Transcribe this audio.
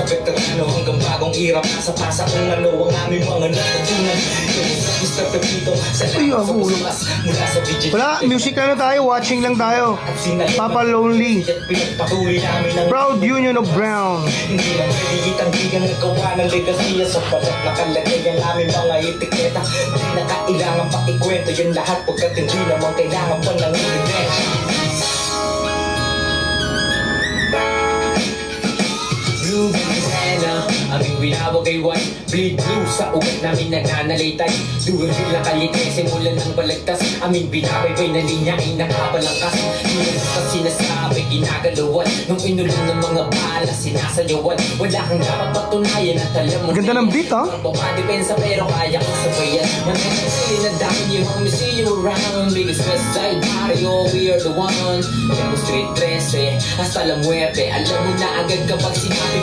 Sa veterano hanggang bagong irap, nasa pasa kung ano ang aming mga natutunan. Mr. Pepito, salamat sa busulas mula sa video. Wala, music na tayo, watching lang tayo. Papa Lonely, Proud Union of Brown. Hindi na pwede itanggigan ng gawa ng legasiya sa palat nakalagay ang aming mga etiketa. Di na kailangan pa ikwento yun lahat pagkat hindi naman kailangan pa ng ebidensya. Blue banana, aming winawag ay white. Bleed blue sa ugat namin nananalitay. Duwag bilang kalite, simulan ng balagtas. Aming binabaybay na linya ay nakabalangkas. Hindi sa sinasabi, ginagalawan. Nung inulong ng mga bala, sinasayawan. Wala kang dapat patunayan at alam mo. Ganda ng beat, ha? Pagpadepensa pero kaya kong sabayan. Mananasili na dami yung homie, see you around. Biggest west side barrio, we are the one. Yung street 13, hasta la muerte. Alam mo na agad kapag sinabi